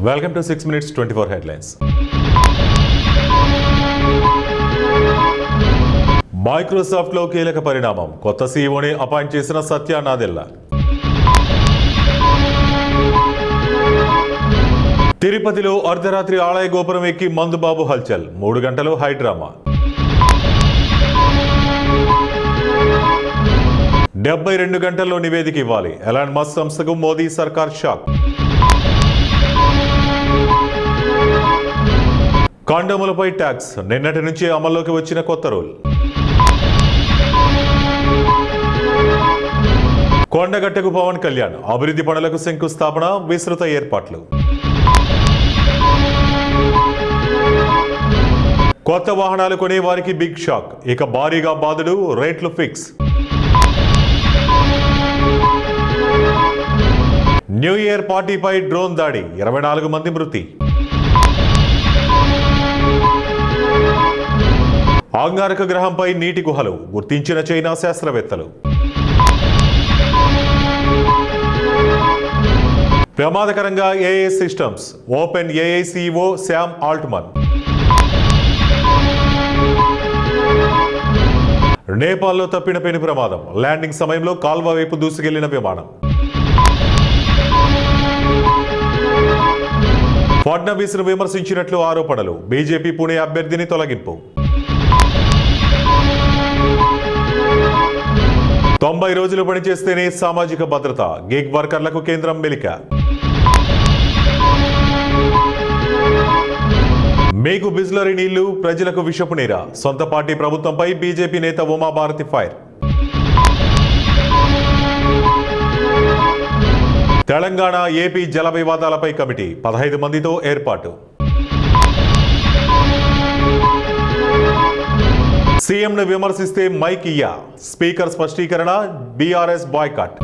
Welcome to 6 minutes 24 headlines. Microsoft లో కీలక పరిణామం. కొత్త సీఈఓని అపాయింట్ చేసిన సత్య నాదెల్లా. తిరుపతిలో అర్ధరాత్రి ఆలయ గోపురం ఎక్కి మందుబాబు హల్చల్. 3 గంటలు హైడ్రామా. 72 గంటల్లో నివేదిక ఇవ్వాలి. ఎలాన్ మస్క్ సంస్థకు మోదీ సర్కార్ షాక్. కాండోములపై ట్యాక్స్ నిన్నటి నుంచి అమల్లోకి వచ్చిన కొత్త రూల్. కొండగట్టకు పవన్ కళ్యాణ్. అభివృద్ధి పనులకు శంకుస్థాపన, విస్తృత ఏర్పాట్లు. కొత్త వాహనాలు కొనే వారికి బిగ్ షాక్. ఇక భారీగా బాధుడు, రేట్లు ఫిక్స్. న్యూ ఇయర్ పార్టీపై డ్రోన్ దాడి, 24 మంది మృతి. అంగారక గ్రహంపై నీటి గుహలు గుర్తించిన చైనా శాస్త్రవేత్తలు. ప్రమాదకరంగా AI systems. Open AI CEO Sam Altman. నేపాల్లో తప్పిన పెను ప్రమాదం. ల్యాండింగ్ సమయంలో కాల్వ వైపు దూసుకెళ్లిన విమానం. ఫడ్నవీస్ ను విమర్శించినట్లు ఆరోపణలు. బీజేపీ పుణె అభ్యర్థిని తొలగింపు. 90 రోజులు పనిచేస్తేనే సామాజిక భద్రత. గిగ్ వర్కర్లకు కేంద్రం మెలిక. మీకు బిస్లరీ నీళ్లు, ప్రజలకు విషపు నీర. సొంత పార్టీ ప్రభుత్వంపై బీజేపీ నేత ఉమాభారతి ఫైర్. తెలంగాణ ఏపీ జల వివాదాలపై కమిటీ 15 మందితో ఏర్పాటు. సీఎంను విమర్శిస్తే మైక్ ఇయ్యా. స్పీకర్ స్పష్టీకరణ. BRS boycott.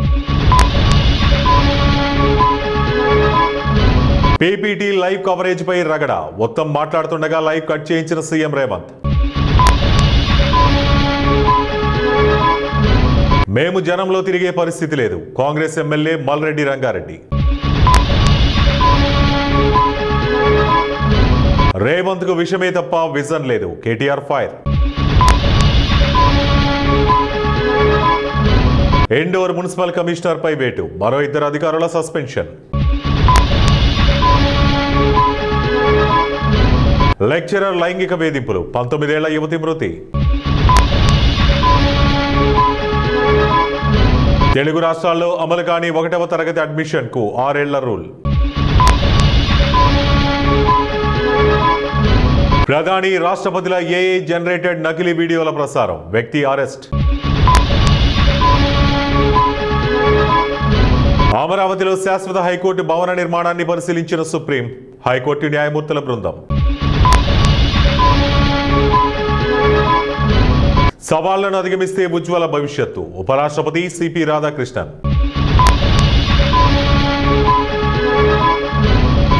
PPT live coverage పై రగడ. మొత్తం మాట్లాడుతుండగా లైవ్ కట్ చేయించిన సీఎం రేవంత్. మేము జనంలో తిరిగే పరిస్థితి లేదు. కాంగ్రెస్ ఎమ్మెల్యే మల్రెడ్డి రంగారెడ్డి. రేవంత్ కు విషమే తప్ప విజన్ లేదు. KTR fire. Indore municipal commissioner పై వేటు. మరో 2 అధికారుల సస్పెన్షన్. లెక్చరర్ లైంగిక వేధింపులు. 19 ఏళ్ల యువతి మృతి. తెలుగు రాష్ట్రాల్లో అమలు కాని 1వ తరగతి అడ్మిషన్ కు 6 ఏళ్ల రూల్. ప్రధాని రాష్ట్రపతుల ఏఐ జనరేటెడ్ నకిలీ వీడియోల ప్రసారం. వ్యక్తి అరెస్ట్. అమరావతిలో శాశ్వత హైకోర్టు భవన నిర్మాణాన్ని పరిశీలించిన సుప్రీం. హైకోర్టు న్యాయమూర్తుల బృందం. సవాళ్లను అధిగమిస్తే ఉజ్వల భవిష్యత్తు. ఉపరాష్ట్రపతి సిపి రాధాకృష్ణన్.